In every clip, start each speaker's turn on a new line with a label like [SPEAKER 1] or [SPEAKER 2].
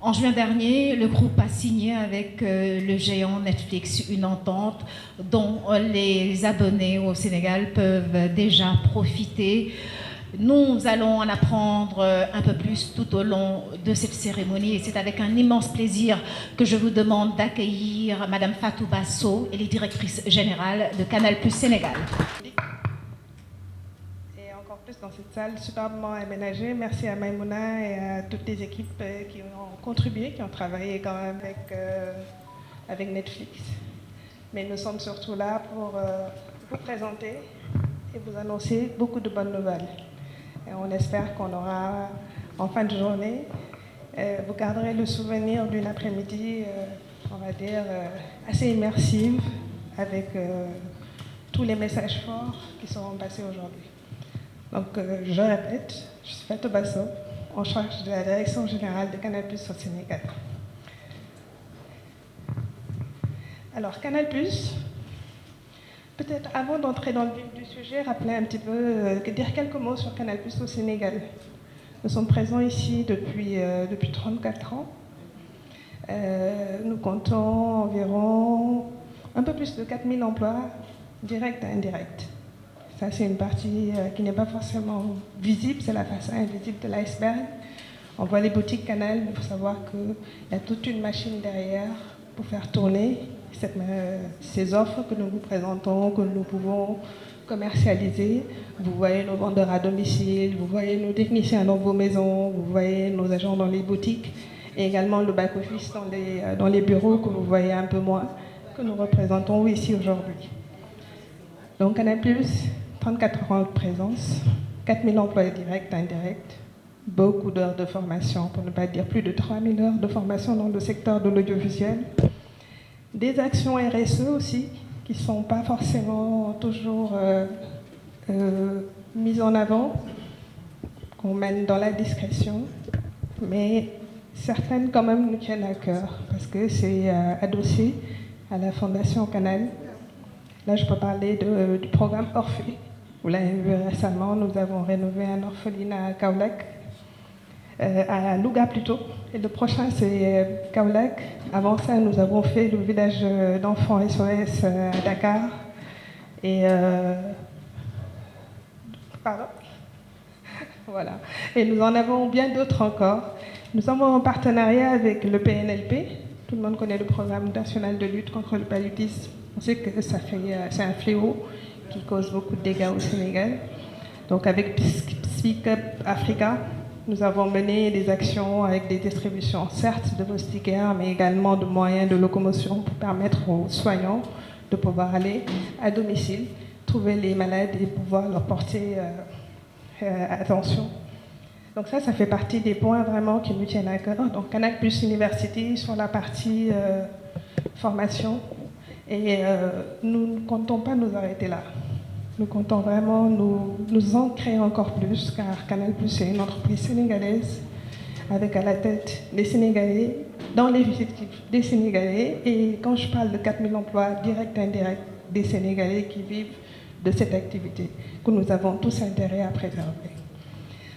[SPEAKER 1] En juin dernier, le groupe a signé avec le géant Netflix une entente dont les abonnés au Sénégal peuvent déjà profiter. Nous allons en apprendre un peu plus tout au long de cette cérémonie et c'est avec un immense plaisir que je vous demande d'accueillir Madame Fatou Basso, elle est directrice générale de Canal+ Sénégal.
[SPEAKER 2] Et encore plus dans cette salle superbement aménagée. Merci à Maïmouna et à toutes les équipes qui ont contribué, qui ont travaillé quand même avec Netflix. Mais nous sommes surtout là pour vous présenter et vous annoncer beaucoup de bonnes nouvelles. Et on espère qu'on aura, en fin de journée, vous garderez le souvenir d'une après-midi, on va dire, assez immersive, avec tous les messages forts qui seront passés aujourd'hui. Donc, je répète, je suis Fatou Basso, en charge de la direction générale de Canal+ au Sénégal. Alors, Canal+, peut-être avant d'entrer dans le vif du sujet, rappeler un petit peu, dire quelques mots sur Canal+ au Sénégal. Nous sommes présents ici depuis 34 ans. Nous comptons environ un peu plus de 4000 emplois, directs et indirects. Ça, c'est une partie qui n'est pas forcément visible, c'est la face invisible de l'iceberg. On voit les boutiques Canal, mais il faut savoir qu'il y a toute une machine derrière pour faire tourner ces offres que nous vous présentons, que nous pouvons commercialiser. Vous voyez nos vendeurs à domicile, vous voyez nos techniciens dans vos maisons, vous voyez nos agents dans les boutiques et également le back-office dans les bureaux que vous voyez un peu moins, que nous représentons ici aujourd'hui. Donc Canal+, 34 ans de présence, 4000 emplois directs, indirects, beaucoup d'heures de formation, pour ne pas dire plus de 3000 heures de formation dans le secteur de l'audiovisuel. Des actions RSE aussi, qui ne sont pas forcément toujours mises en avant, qu'on mène dans la discrétion, mais certaines quand même nous tiennent à cœur, parce que c'est adossé à la Fondation Canal. Là, je peux parler du programme Orphée. Vous l'avez vu récemment, nous avons rénové un orphelinat à Kaolack, à Louga plutôt. Et le prochain, c'est Kaolack. Avant ça, nous avons fait le village d'enfants SOS à Dakar. Et pardon. Voilà. Et nous en avons bien d'autres encore. Nous sommes en partenariat avec le PNLP. Tout le monde connaît le programme national de lutte contre le paludisme. On sait que c'est un fléau qui cause beaucoup de dégâts au Sénégal. Donc avec Speak Up Africa, nous avons mené des actions avec des distributions, certes de moustiquaires, mais également de moyens de locomotion pour permettre aux soignants de pouvoir aller à domicile, trouver les malades et pouvoir leur porter attention. Donc ça fait partie des points vraiment qui nous tiennent à cœur. Donc Canal+ University sur la partie formation. Et nous ne comptons pas nous arrêter là. Nous comptons vraiment nous ancrer encore plus, car Canal+ est une entreprise sénégalaise, avec à la tête des Sénégalais, dans l'effectif des Sénégalais. Et quand je parle de 4000 emplois directs et indirects des Sénégalais qui vivent de cette activité, que nous avons tous intérêt à préserver.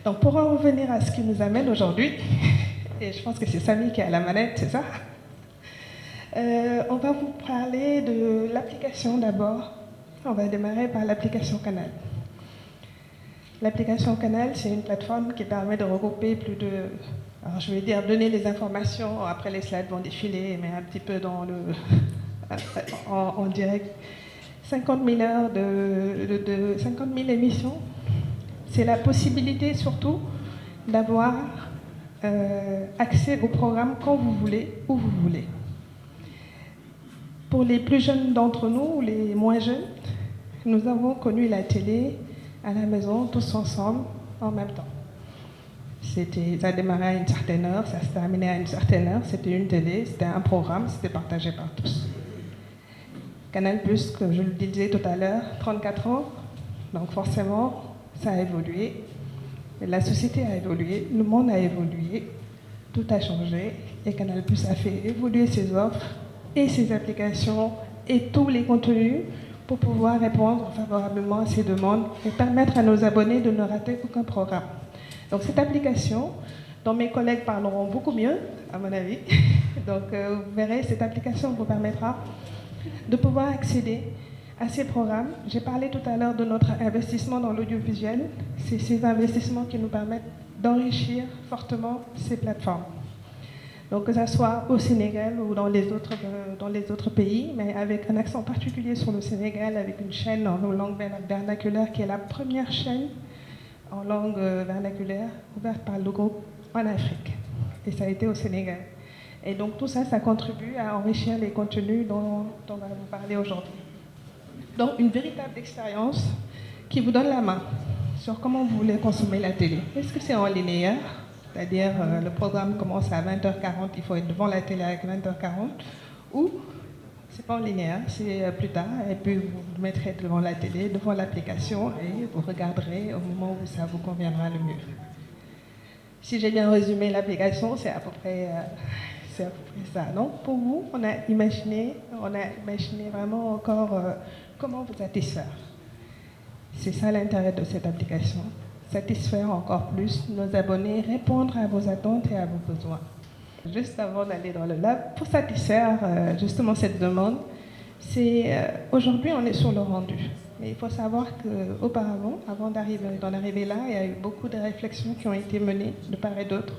[SPEAKER 2] Donc pour en revenir à ce qui nous amène aujourd'hui, et je pense que c'est Samy qui est à la manette, c'est ça ? On va vous parler de l'application d'abord. On va démarrer par l'application Canal. L'application Canal, c'est une plateforme qui permet de regrouper plus de... Alors je vais dire donner les informations, après les slides vont défiler, mais un petit peu dans en direct. 50 000 heures 50 000 émissions. C'est la possibilité surtout d'avoir accès au programme quand vous voulez, où vous voulez. Pour les plus jeunes d'entre nous, ou les moins jeunes, nous avons connu la télé à la maison, tous ensemble, en même temps. Ça démarrait à une certaine heure, ça se terminait à une certaine heure, c'était une télé, c'était un programme, c'était partagé par tous. Canal+, comme je le disais tout à l'heure, 34 ans, donc forcément, ça a évolué. La société a évolué, le monde a évolué, tout a changé, et Canal+ a fait évoluer ses offres et ses applications et tous les contenus pour pouvoir répondre favorablement à ces demandes et permettre à nos abonnés de ne rater aucun programme. Donc cette application dont mes collègues parleront beaucoup mieux, à mon avis. Donc, vous verrez, cette application vous permettra de pouvoir accéder à ces programmes. J'ai parlé tout à l'heure de notre investissement dans l'audiovisuel. C'est ces investissements qui nous permettent d'enrichir fortement ces plateformes. Donc, que ce soit au Sénégal ou dans les autres pays, mais avec un accent particulier sur le Sénégal, avec une chaîne en langue vernaculaire qui est la première chaîne en langue vernaculaire ouverte par le groupe en Afrique. Et ça a été au Sénégal. Et donc, tout ça, ça contribue à enrichir les contenus dont on va vous parler aujourd'hui. Donc, une véritable expérience qui vous donne la main sur comment vous voulez consommer la télé. Est-ce que c'est en linéaire? C'est-à-dire, le programme commence à 20h40, il faut être devant la télé avec 20h40, ou c'est pas en linéaire, c'est plus tard, et puis vous vous mettrez devant la télé, devant l'application, et vous regarderez au moment où ça vous conviendra le mieux. Si j'ai bien résumé l'application, c'est à peu près ça. Donc, pour vous, on a imaginé vraiment encore comment vous satisfaire. C'est ça l'intérêt de cette application. Satisfaire encore plus nos abonnés, répondre à vos attentes et à vos besoins. Juste avant d'aller dans le lab, pour satisfaire justement cette demande, aujourd'hui on est sur le rendu. Mais il faut savoir qu'auparavant, avant d'en arriver là, il y a eu beaucoup de réflexions qui ont été menées de part et d'autre,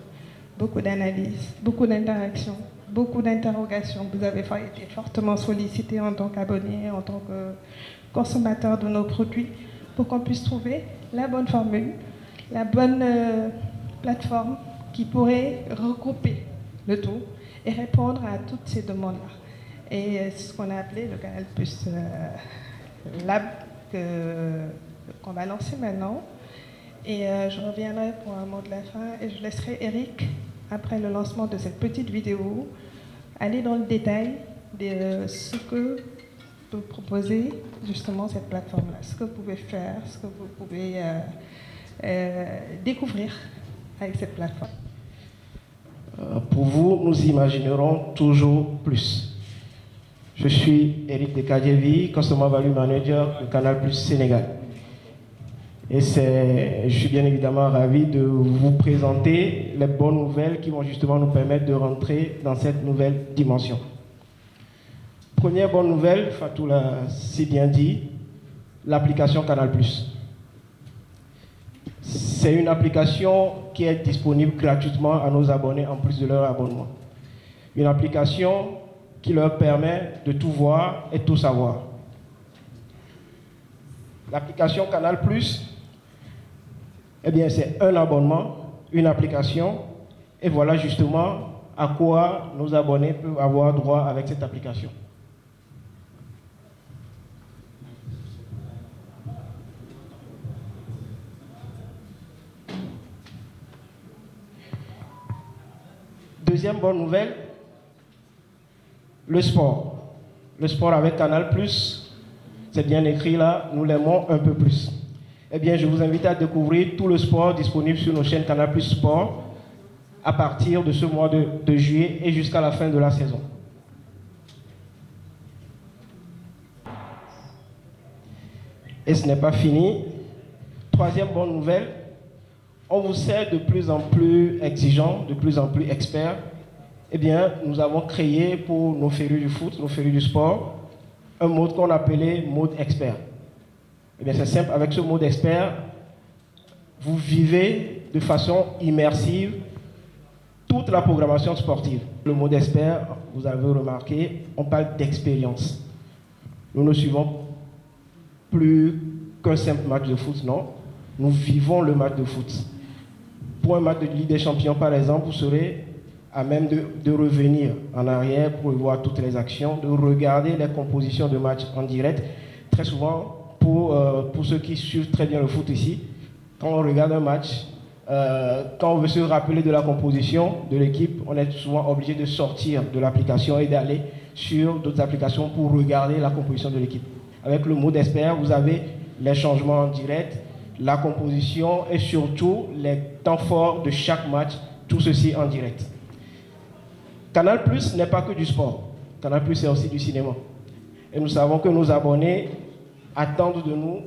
[SPEAKER 2] beaucoup d'analyses, beaucoup d'interactions, beaucoup d'interrogations. Vous avez été fortement sollicité en tant qu'abonné, en tant que consommateur de nos produits, pour qu'on puisse trouver la bonne formule, la bonne plateforme qui pourrait regrouper le tout et répondre à toutes ces demandes-là. Et c'est ce qu'on a appelé le Canal+ Lab qu'on va lancer maintenant. Et je reviendrai pour un mot de la fin et je laisserai Eric, après le lancement de cette petite vidéo, aller dans le détail de ce que peut proposer justement cette plateforme-là, ce que vous pouvez faire, ce que vous pouvez découvrir avec cette plateforme.
[SPEAKER 3] Pour vous, nous imaginerons toujours plus. Je suis Eric Dekadjevi, Customer Value Manager de Canal+ Sénégal. Et je suis bien évidemment ravi de vous présenter les bonnes nouvelles qui vont justement nous permettre de rentrer dans cette nouvelle dimension. Première bonne nouvelle, Fatou l'a si bien dit, l'application Canal+. C'est une application qui est disponible gratuitement à nos abonnés en plus de leur abonnement. Une application qui leur permet de tout voir et tout savoir. L'application Canal+, eh bien, c'est un abonnement, une application, et voilà justement à quoi nos abonnés peuvent avoir droit avec cette application. Deuxième bonne nouvelle, le sport. Le sport avec Canal+, c'est bien écrit là, nous l'aimons un peu plus. Eh bien, je vous invite à découvrir tout le sport disponible sur nos chaînes Canal+ Sport à partir de ce mois de juillet et jusqu'à la fin de la saison. Et ce n'est pas fini. Troisième bonne nouvelle, on vous sait de plus en plus exigeant, de plus en plus expert. Eh bien, nous avons créé pour nos férus du foot, nos férus du sport, un mode qu'on appelait mode expert. Eh bien, c'est simple, avec ce mode expert, vous vivez de façon immersive toute la programmation sportive. Le mode expert, vous avez remarqué, on parle d'expérience. Nous ne suivons plus qu'un simple match de foot, non. Nous vivons le match de foot. Pour un match de Ligue des Champions, par exemple, vous serez à même de revenir en arrière pour voir toutes les actions, de regarder les compositions de matchs en direct. Très souvent, pour ceux qui suivent très bien le foot ici, quand on regarde un match, quand on veut se rappeler de la composition de l'équipe, on est souvent obligé de sortir de l'application et d'aller sur d'autres applications pour regarder la composition de l'équipe. Avec le mode expert, vous avez les changements en direct, la composition et surtout les temps forts de chaque match, tout ceci en direct. Canal+ n'est pas que du sport. Canal+, c'est aussi du cinéma. Et nous savons que nos abonnés attendent de nous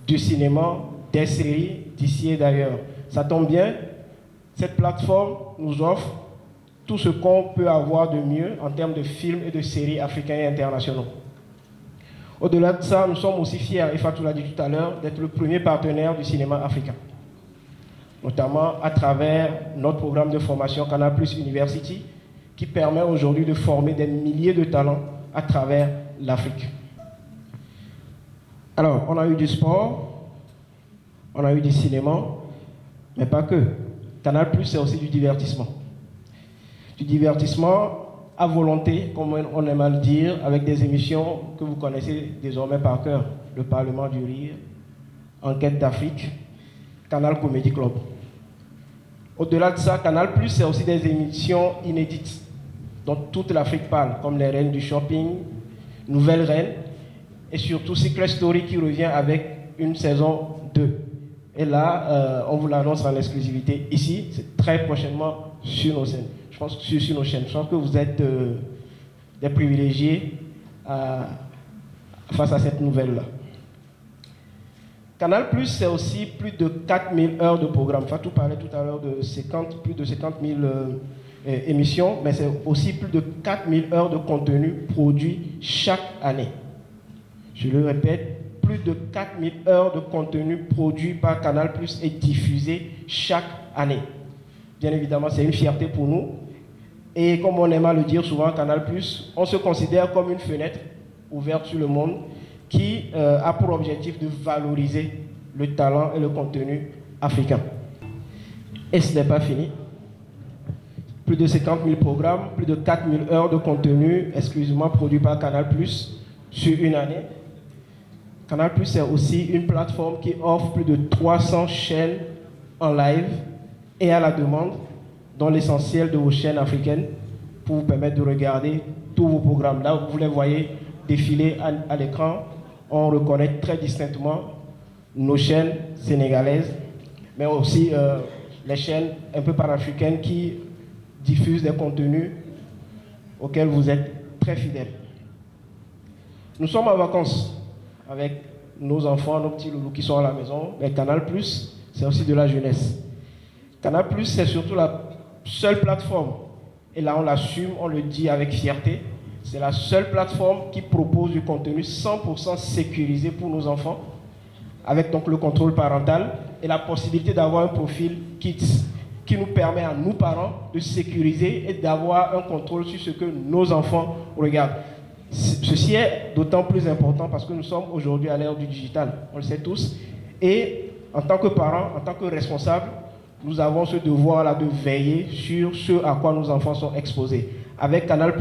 [SPEAKER 3] du cinéma, des séries d'ici et d'ailleurs. Ça tombe bien, Cette plateforme nous offre tout ce qu'on peut avoir de mieux en termes de films et de séries africains et internationaux. Au-delà de ça, nous sommes aussi fiers, et Fatou l'a dit tout à l'heure, d'être le premier partenaire du cinéma africain, notamment à travers notre programme de formation Canal+ University, qui permet aujourd'hui de former des milliers de talents à travers l'Afrique. Alors, on a eu du sport, on a eu du cinéma, mais pas que. Canal+, c'est aussi du divertissement. Du divertissement à volonté, comme on aime à le dire, avec des émissions que vous connaissez désormais par cœur. Le Parlement du Rire, Enquête d'Afrique, Canal Comedy Club. Au-delà de ça, Canal+, c'est aussi des émissions inédites dont toute l'Afrique parle, comme les Reines du Shopping, Nouvelle Reine, et surtout Secret Story qui revient avec une saison 2. Et là, on vous l'annonce en exclusivité ici, c'est très prochainement sur nos chaînes. Je pense que sur nos chaînes. Je pense que vous êtes des privilégiés face à cette nouvelle-là. Canal+, c'est aussi plus de 4000 heures de programme. Fatou parlait tout à l'heure de plus de 50 000 émissions, mais c'est aussi plus de 4000 heures de contenu produit chaque année. Je le répète, plus de 4000 heures de contenu produit par Canal+ et diffusé chaque année. Bien évidemment, c'est une fierté pour nous. Et comme on aime à le dire souvent, Canal+, on se considère comme une fenêtre ouverte sur le monde qui a pour objectif de valoriser le talent et le contenu africain. Et ce n'est pas fini. Plus de 50 000 programmes, plus de 4000 heures de contenu exclusivement produit par Canal+ sur une année. Canal+, c'est aussi une plateforme qui offre plus de 300 chaînes en live et à la demande, dont l'essentiel de vos chaînes africaines, pour vous permettre de regarder tous vos programmes. Là, vous les voyez défiler à l'écran. On reconnaît très distinctement nos chaînes sénégalaises, mais aussi les chaînes un peu panafricaines qui diffusent des contenus auxquels vous êtes très fidèles. Nous sommes en vacances avec nos enfants, nos petits loulous qui sont à la maison, mais Canal+, c'est aussi de la jeunesse. Canal+, c'est surtout la seule plateforme, et là on l'assume, on le dit avec fierté, c'est la seule plateforme qui propose du contenu 100% sécurisé pour nos enfants, avec donc le contrôle parental et la possibilité d'avoir un profil Kids, qui nous permet à nous parents de sécuriser et d'avoir un contrôle sur ce que nos enfants regardent. Ceci est d'autant plus important parce que nous sommes aujourd'hui à l'ère du digital, on le sait tous, et en tant que parents, en tant que responsables, nous avons ce devoir-là de veiller sur ce à quoi nos enfants sont exposés. Avec Canal+,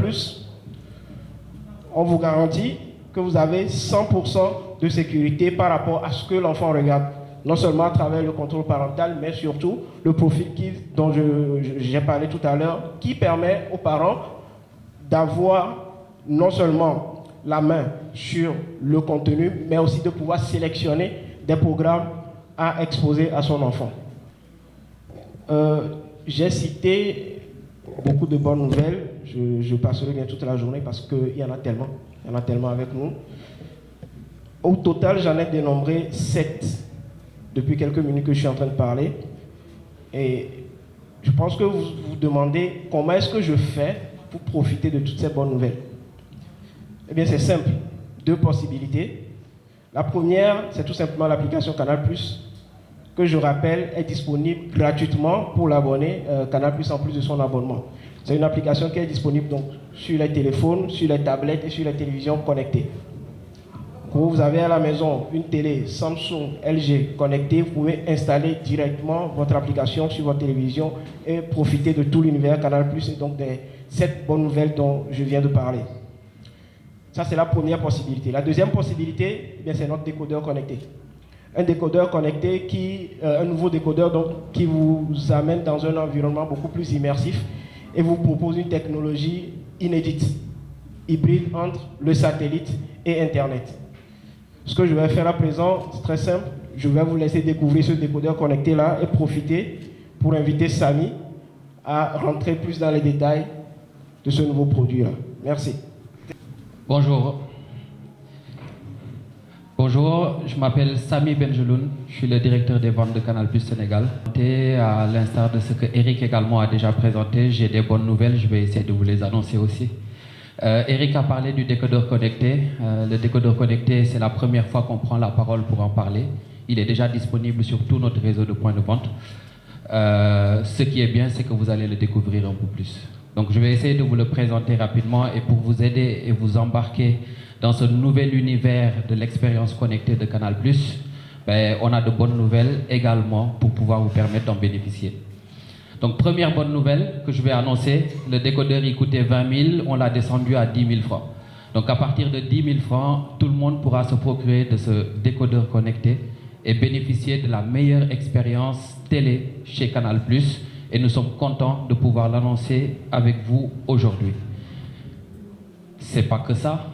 [SPEAKER 3] on vous garantit que vous avez 100% de sécurité par rapport à ce que l'enfant regarde. Non seulement à travers le contrôle parental, mais surtout le profil Kids dont j'ai parlé tout à l'heure, qui permet aux parents d'avoir non seulement la main sur le contenu, mais aussi de pouvoir sélectionner des programmes à exposer à son enfant. J'ai cité beaucoup de bonnes nouvelles. Je passerai bien toute la journée parce qu'il y en a tellement. Il y en a tellement avec nous. Au total, j'en ai dénombré 7 depuis quelques minutes que je suis en train de parler. Et je pense que vous vous demandez comment est-ce que je fais pour profiter de toutes ces bonnes nouvelles. Eh bien, c'est simple. 2 possibilités. La première, c'est tout simplement l'application Canal+, que je rappelle est disponible gratuitement pour l'abonné Canal+, en plus de son abonnement. C'est une application qui est disponible donc sur les téléphones, sur les tablettes et sur les télévisions connectées. Quand vous avez à la maison une télé Samsung, LG connectée, vous pouvez installer directement votre application sur votre télévision et profiter de tout l'univers Canal+, et donc de cette bonne nouvelle dont je viens de parler. Ça, c'est la première possibilité. La deuxième possibilité, eh bien, c'est notre décodeur connecté. Un décodeur connecté, un nouveau décodeur donc, qui vous amène dans un environnement beaucoup plus immersif et vous propose une technologie inédite, hybride entre le satellite et Internet. Ce que je vais faire à présent, c'est très simple. Je vais vous laisser découvrir ce décodeur connecté-là et profiter pour inviter Samy à rentrer plus dans les détails de ce nouveau produit-là. Merci.
[SPEAKER 4] Bonjour. Bonjour, je m'appelle Sami Benjeloun, je suis le directeur des ventes de Canal+ Sénégal. Et à l'instar de ce que Eric également a déjà présenté, j'ai des bonnes nouvelles, je vais essayer de vous les annoncer aussi. Eric a parlé du décodeur connecté. Le décodeur connecté, c'est la première fois qu'on prend la parole pour en parler. Il est déjà disponible sur tout notre réseau de points de vente. Ce qui est bien, c'est que vous allez le découvrir un peu plus. Donc je vais essayer de vous le présenter rapidement et pour vous aider et vous embarquer dans ce nouvel univers de l'expérience connectée de Canal+, on a de bonnes nouvelles également pour pouvoir vous permettre d'en bénéficier. Donc première bonne nouvelle que je vais annoncer, le décodeur il coûtait 20 000, on l'a descendu à 10 000 francs. Donc à partir de 10 000 francs, tout le monde pourra se procurer de ce décodeur connecté et bénéficier de la meilleure expérience télé chez Canal+. Et nous sommes contents de pouvoir l'annoncer avec vous aujourd'hui. C'est pas que ça,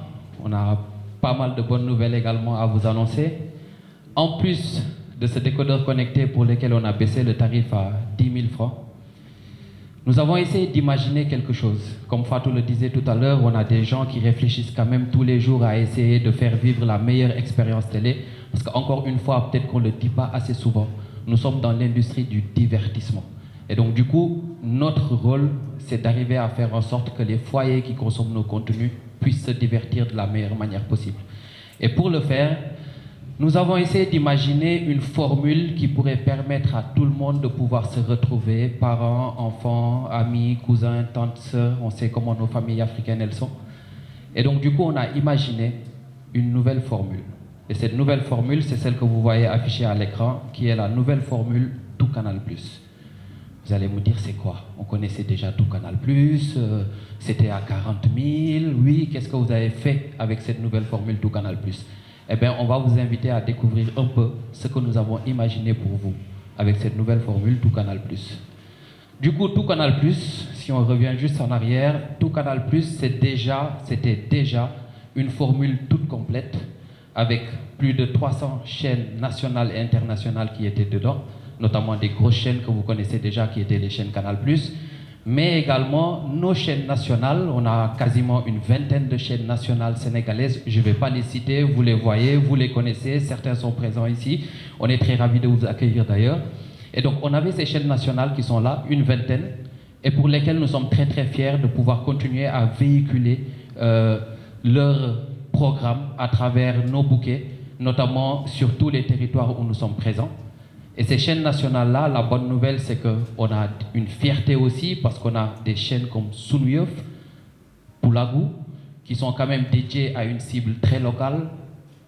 [SPEAKER 4] on a pas mal de bonnes nouvelles également à vous annoncer. En plus de ce décodeur connecté pour lequel on a baissé le tarif à 10 000 francs, nous avons essayé d'imaginer quelque chose. Comme Fatou le disait tout à l'heure, on a des gens qui réfléchissent quand même tous les jours à essayer de faire vivre la meilleure expérience télé. Parce qu'encore une fois, peut-être qu'on ne le dit pas assez souvent, nous sommes dans l'industrie du divertissement. Et donc du coup, notre rôle, c'est d'arriver à faire en sorte que les foyers qui consomment nos contenus puissent se divertir de la meilleure manière possible. Et pour le faire, nous avons essayé d'imaginer une formule qui pourrait permettre à tout le monde de pouvoir se retrouver, parents, enfants, amis, cousins, tantes, sœurs, on sait comment nos familles africaines elles sont. Et donc du coup, on a imaginé une nouvelle formule. Et cette nouvelle formule, c'est celle que vous voyez affichée à l'écran, qui est la nouvelle formule Tout Canal+. Vous allez me dire, c'est quoi? On connaissait déjà Tout Canal+, c'était à 40 000, oui, qu'est-ce que vous avez fait avec cette nouvelle formule Tout Canal+? Eh bien, on va vous inviter à découvrir un peu ce que nous avons imaginé pour vous avec cette nouvelle formule Tout Canal+. Du coup, Tout Canal+, si on revient juste en arrière, Tout Canal+, c'était déjà une formule toute complète avec plus de 300 chaînes nationales et internationales qui étaient dedans, notamment des grosses chaînes que vous connaissez déjà qui étaient les chaînes Canal+, mais également nos chaînes nationales. On a quasiment une vingtaine de chaînes nationales sénégalaises. Je ne vais pas les citer, vous les voyez, vous les connaissez, certains sont présents ici. On est très ravis de vous accueillir d'ailleurs. Et donc on avait ces chaînes nationales qui sont là, une vingtaine, et pour lesquelles nous sommes très très fiers de pouvoir continuer à véhiculer leur programme à travers nos bouquets, notamment sur tous les territoires où nous sommes présents. Et ces chaînes nationales-là, la bonne nouvelle, c'est qu'on a une fierté aussi parce qu'on a des chaînes comme Sunuyof, Poulagou, qui sont quand même dédiées à une cible très locale,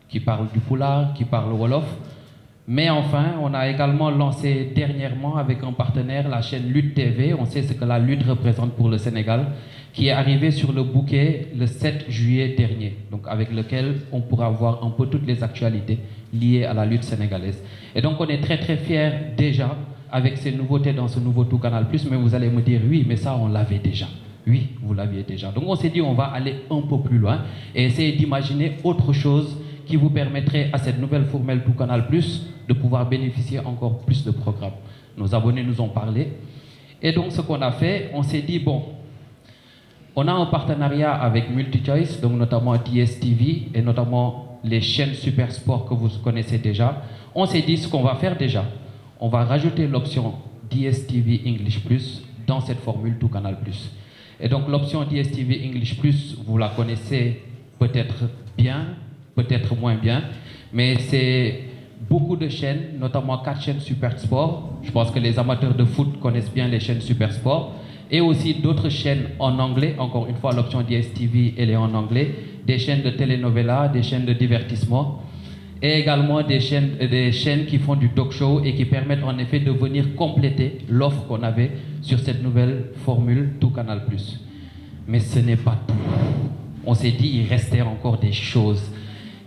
[SPEAKER 4] qui parle du Poulard, qui parle Wolof. Mais enfin, on a également lancé dernièrement avec un partenaire la chaîne Lutte TV. On sait ce que la lutte représente pour le Sénégal, qui est arrivée sur le bouquet le 7 juillet dernier, donc avec lequel on pourra voir un peu toutes les actualités liées à la lutte sénégalaise. Et donc on est très très fiers déjà avec ces nouveautés dans ce nouveau Tout Canal+, mais vous allez me dire oui, mais ça on l'avait déjà. Oui, vous l'aviez déjà. Donc on s'est dit on va aller un peu plus loin et essayer d'imaginer autre chose qui vous permettrait à cette nouvelle formule Tout Canal+, de pouvoir bénéficier encore plus de programmes. Nos abonnés nous ont parlé. Et donc ce qu'on a fait, on s'est dit bon, on a un partenariat avec MultiChoice, donc notamment DSTV et notamment les chaînes Super Sport que vous connaissez déjà. On s'est dit ce qu'on va faire déjà. On va rajouter l'option DSTV English Plus dans cette formule Tout Canal+. Et donc l'option DSTV English Plus, vous la connaissez peut-être bien, peut-être moins bien, mais c'est beaucoup de chaînes, notamment 4 chaînes Super Sport. Je pense que les amateurs de foot connaissent bien les chaînes Super Sport. Et aussi d'autres chaînes en anglais. Encore une fois, l'option DSTV, elle est en anglais. Des chaînes de telenovela, des chaînes de divertissement. Et également des chaînes qui font du talk show et qui permettent en effet de venir compléter l'offre qu'on avait sur cette nouvelle formule Tout Canal+. Mais ce n'est pas tout. On s'est dit il restait encore des choses.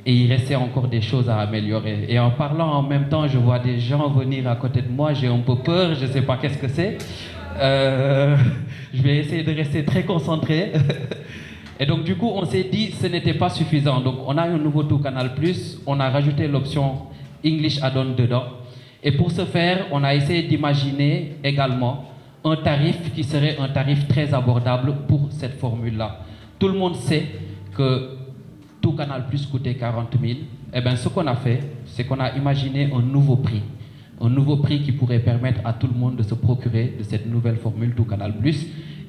[SPEAKER 4] Et il restait encore des choses à améliorer. Et en parlant en même temps, je vois des gens venir à côté de moi. J'ai un peu peur, je ne sais pas qu'est-ce que c'est. Je vais essayer de rester très concentré. Et donc du coup, on s'est dit ce n'était pas suffisant. Donc on a un nouveau Tout Canal+, on a rajouté l'option English Add-on dedans. Et pour ce faire, on a essayé d'imaginer également un tarif qui serait un tarif très abordable pour cette formule-là. Tout le monde sait que Tout Canal+ coûtait 40 000 Eh bien, ce qu'on a fait, c'est qu'on a imaginé un nouveau prix. Un nouveau prix qui pourrait permettre à tout le monde de se procurer de cette nouvelle formule Tout Canal+.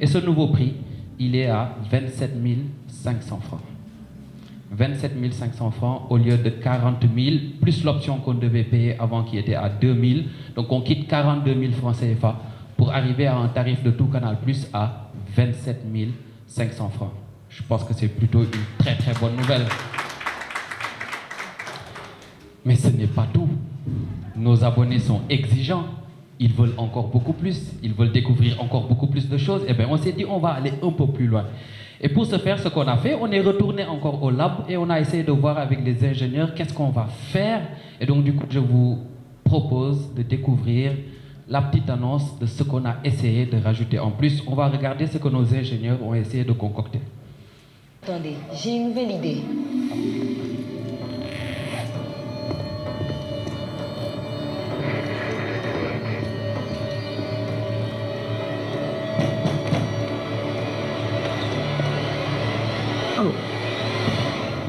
[SPEAKER 4] Et ce nouveau prix, il est à 27 500 francs. 27 500 francs au lieu de 40 000, plus l'option qu'on devait payer avant qui était à 2 000. Donc on quitte 42 000 francs CFA pour arriver à un tarif de Tout Canal+ à 27 500 francs. Je pense que c'est plutôt une très très bonne nouvelle. Mais ce n'est pas tout. Nos abonnés sont exigeants. Ils veulent encore beaucoup plus. Ils veulent découvrir encore beaucoup plus de choses. Et bien, on s'est dit, on va aller un peu plus loin. Et pour ce faire, ce qu'on a fait, on est retourné encore au lab et on a essayé de voir avec les ingénieurs qu'est-ce qu'on va faire. Et donc, du coup, je vous propose de découvrir la petite annonce de ce qu'on a essayé de rajouter. En plus, on va regarder ce que nos ingénieurs ont essayé de concocter.
[SPEAKER 5] Attendez, j'ai une nouvelle idée.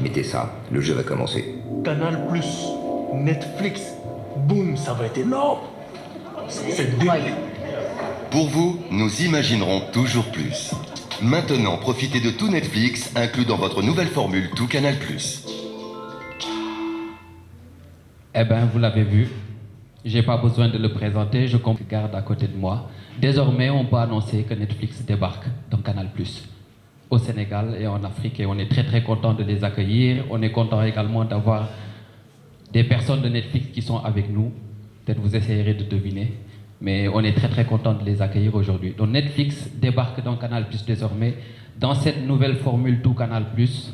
[SPEAKER 6] Mettez ça, le jeu va commencer.
[SPEAKER 7] Canal+, Netflix, boum, ça va être énorme. C'est dingue.
[SPEAKER 8] Pour vous, nous imaginerons toujours plus. Maintenant, profitez de tout Netflix, inclus dans votre nouvelle formule Tout Canal+.
[SPEAKER 4] Eh bien, vous l'avez vu, j'ai pas besoin de le présenter, je garde à côté de moi. Désormais, on peut annoncer que Netflix débarque dans Canal+, au Sénégal et en Afrique, et on est très très content de les accueillir. On est content également d'avoir des personnes de Netflix qui sont avec nous. Peut-être vous essayerez de deviner, mais on est très très content de les accueillir aujourd'hui. Donc Netflix débarque dans Canal+ désormais, dans cette nouvelle formule Tout Canal+,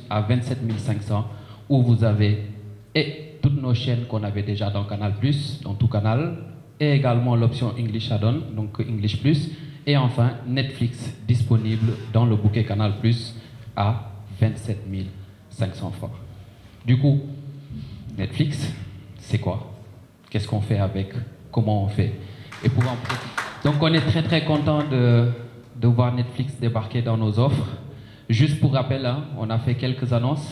[SPEAKER 4] à 27 500, où vous avez toutes nos chaînes qu'on avait déjà dans Canal+, dans Tout Canal, et également l'option English Add-on, donc English+, et enfin Netflix disponible dans le bouquet Canal+, à 27 500 francs. Du coup, Netflix, c'est quoi? Qu'est-ce qu'on fait avec? Comment on fait? Et pour en profiter. Donc on est très très content de voir Netflix débarquer dans nos offres. Juste pour rappel, hein, on a fait quelques annonces.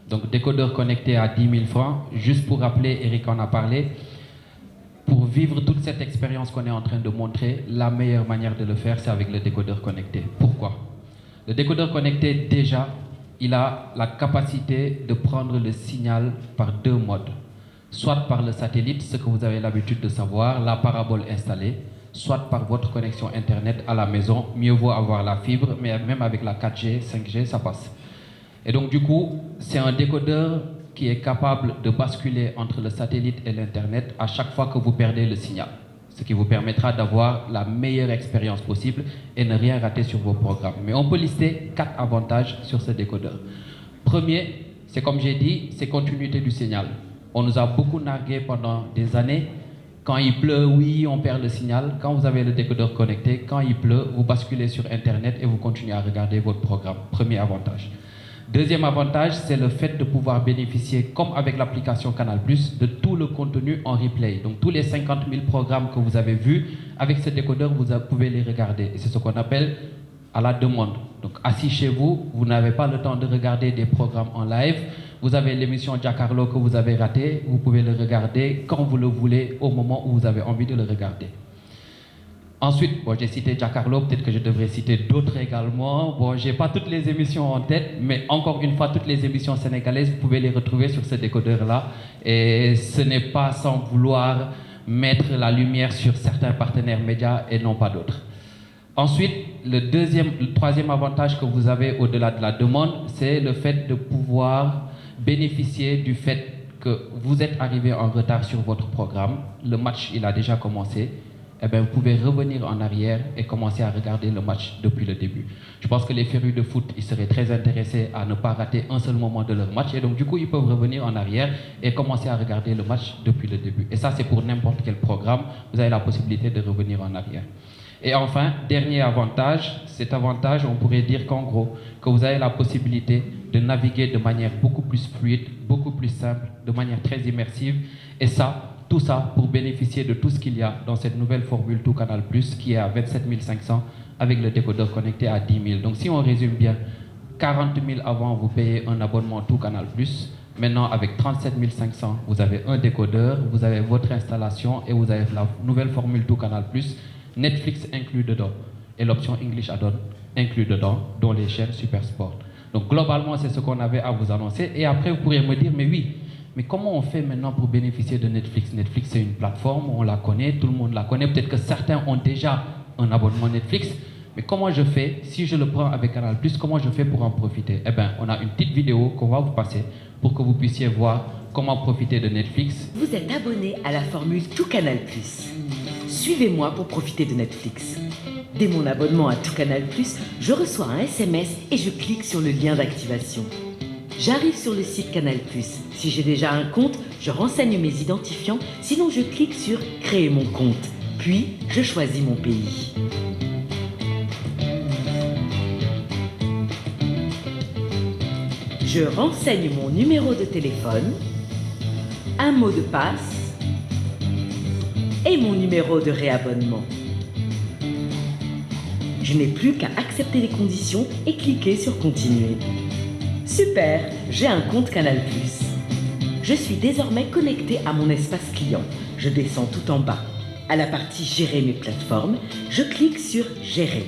[SPEAKER 4] Donc décodeur connecté à 10 000 francs. Juste pour rappeler, Eric en a parlé. Pour vivre toute cette expérience qu'on est en train de montrer, la meilleure manière de le faire, c'est avec le décodeur connecté. Pourquoi? Le décodeur connecté, déjà, il a la capacité de prendre le signal par deux modes. Soit par le satellite, ce que vous avez l'habitude de savoir, la parabole installée, soit par votre connexion Internet à la maison. Mieux vaut avoir la fibre, mais même avec la 4G, 5G, ça passe. Et donc, du coup, c'est un décodeur qui est capable de basculer entre le satellite et l'Internet à chaque fois que vous perdez le signal. Ce qui vous permettra d'avoir la meilleure expérience possible et ne rien rater sur vos programmes. Mais on peut lister 4 avantages sur ce décodeur. Premier, c'est comme j'ai dit, c'est continuité du signal. On nous a beaucoup nargué pendant des années. Quand il pleut, oui, on perd le signal. Quand vous avez le décodeur connecté, quand il pleut, vous basculez sur Internet et vous continuez à regarder votre programme. Premier avantage. Deuxième avantage, c'est le fait de pouvoir bénéficier, comme avec l'application Canal+, de tout le contenu en replay. Donc tous les 50 000 programmes que vous avez vus, avec ce décodeur, vous pouvez les regarder. Et c'est ce qu'on appelle à la demande. Donc assis chez vous, vous n'avez pas le temps de regarder des programmes en live. Vous avez l'émission Giancarlo que vous avez raté, vous pouvez le regarder quand vous le voulez, au moment où vous avez envie de le regarder. Ensuite, bon, j'ai cité Giancarlo, peut-être que je devrais citer d'autres également. Bon, j'ai pas toutes les émissions en tête, mais encore une fois, toutes les émissions sénégalaises, vous pouvez les retrouver sur ce décodeur-là. Et ce n'est pas sans vouloir mettre la lumière sur certains partenaires médias et non pas d'autres. Ensuite, le troisième avantage que vous avez au-delà de la demande, c'est le fait de pouvoir bénéficier du fait que vous êtes arrivé en retard sur votre programme. Le match, il a déjà commencé. Eh bien, vous pouvez revenir en arrière et commencer à regarder le match depuis le début. Je pense que les férus de foot, ils seraient très intéressés à ne pas rater un seul moment de leur match. Et donc, du coup, ils peuvent revenir en arrière et commencer à regarder le match depuis le début. Et ça, c'est pour n'importe quel programme. Vous avez la possibilité de revenir en arrière. Et enfin, dernier avantage, cet avantage, on pourrait dire qu'en gros, que vous avez la possibilité de naviguer de manière beaucoup plus fluide, beaucoup plus simple, de manière très immersive. Et ça, tout ça pour bénéficier de tout ce qu'il y a dans cette nouvelle formule Tout Canal+, qui est à 27 500 avec le décodeur connecté à 10 000. Donc si on résume bien, 40 000 avant, vous payez un abonnement Tout Canal+, Maintenant, avec 37 500, vous avez un décodeur, vous avez votre installation et vous avez la nouvelle formule Tout Canal+, Netflix inclus dedans et l'option English Add-on inclus dedans, dont les chaînes Super Sport. Donc globalement, c'est ce qu'on avait à vous annoncer. Et après, vous pourriez me dire, mais oui, mais comment on fait maintenant pour bénéficier de Netflix? Netflix, c'est une plateforme, on la connaît, tout le monde la connaît. Peut-être que certains ont déjà un abonnement Netflix. Mais comment je fais, si je le prends avec Canal+, comment je fais pour en profiter? Eh bien, on a une petite vidéo qu'on va vous passer pour que vous puissiez voir comment profiter de Netflix.
[SPEAKER 9] Vous êtes abonné à la formule Tout Canal+. Suivez-moi pour profiter de Netflix. Dès mon abonnement à Tout Canal+, je reçois un SMS et je clique sur le lien d'activation. J'arrive sur le site Canal+. Si j'ai déjà un compte, je renseigne mes identifiants, sinon je clique sur « Créer mon compte ». Puis, je choisis mon pays. Je renseigne mon numéro de téléphone, un mot de passe et mon numéro de réabonnement. Je n'ai plus qu'à accepter les conditions et cliquer sur « Continuer ». Super, j'ai un compte Canal+. Je suis désormais connecté à mon espace client. Je descends tout en bas. À la partie « Gérer mes plateformes », je clique sur « Gérer ».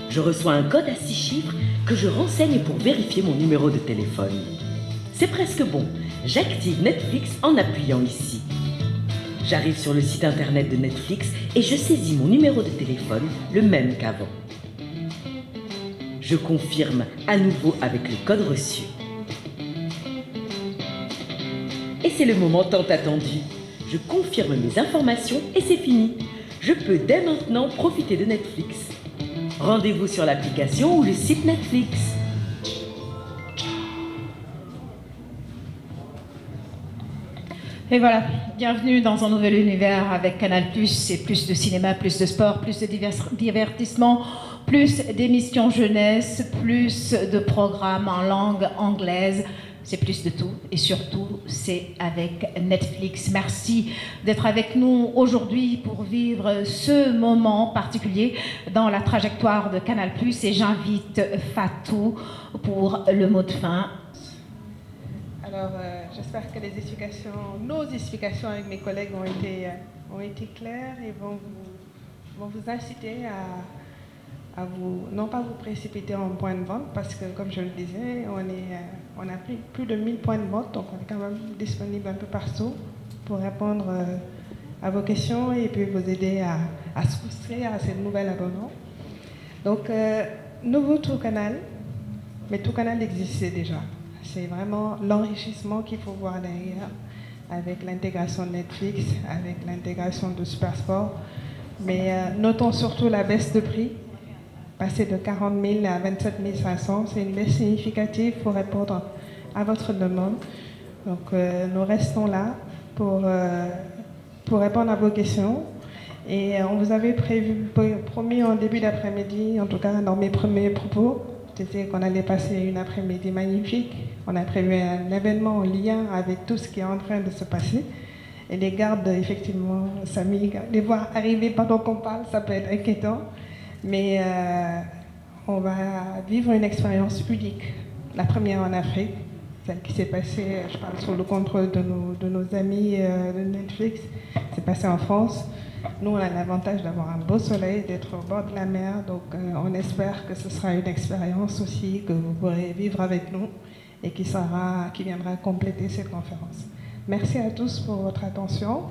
[SPEAKER 9] Je reçois un code à 6 chiffres que je renseigne pour vérifier mon numéro de téléphone. C'est presque bon. J'active Netflix en appuyant ici. J'arrive sur le site internet de Netflix et je saisis mon numéro de téléphone, le même qu'avant. Je confirme à nouveau avec le code reçu. Et c'est le moment tant attendu. Je confirme mes informations et c'est fini. Je peux dès maintenant profiter de Netflix. Rendez-vous sur l'application ou le site Netflix.
[SPEAKER 1] Et voilà, bienvenue dans un nouvel univers avec Canal+. C'est plus de cinéma, plus de sport, plus de divertissement, plus d'émissions jeunesse, plus de programmes en langue anglaise. C'est plus de tout et surtout, c'est avec Netflix. Merci d'être avec nous aujourd'hui pour vivre ce moment particulier dans la trajectoire de Canal+. Et j'invite Fatou pour le mot de fin.
[SPEAKER 2] Alors, j'espère que nos explications avec mes collègues ont été claires et vont vous inciter à vous, non pas vous précipiter en point de vente, parce que, comme je le disais, on a plus de 1000 points de vente, donc on est quand même disponible un peu partout pour répondre à vos questions et puis vous aider à souscrire à cette nouvelle abonnement. Donc, nouveau Tout Canal, mais Tout Canal existait déjà. C'est vraiment l'enrichissement qu'il faut voir derrière, avec l'intégration de Netflix, avec l'intégration de Super Sport. Mais notons surtout la baisse de prix, passer de 40 000 à 27 500. C'est une baisse significative pour répondre à votre demande. Donc nous restons là pour répondre à vos questions. Et on vous avait promis en début d'après-midi, en tout cas dans mes premiers propos, c'était qu'on allait passer une après-midi magnifique. On a prévu un événement en lien avec tout ce qui est en train de se passer. Et les gardes, effectivement, Samy, les voir arriver pendant qu'on parle, ça peut être inquiétant. Mais on va vivre une expérience unique, la première en Afrique, celle qui s'est passée, je parle sous le contrôle de nos amis de Netflix, c'est passé en France. Nous, on a l'avantage d'avoir un beau soleil, d'être au bord de la mer, donc on espère que ce sera une expérience aussi que vous pourrez vivre avec nous et qui viendra compléter cette conférence. Merci à tous pour votre attention.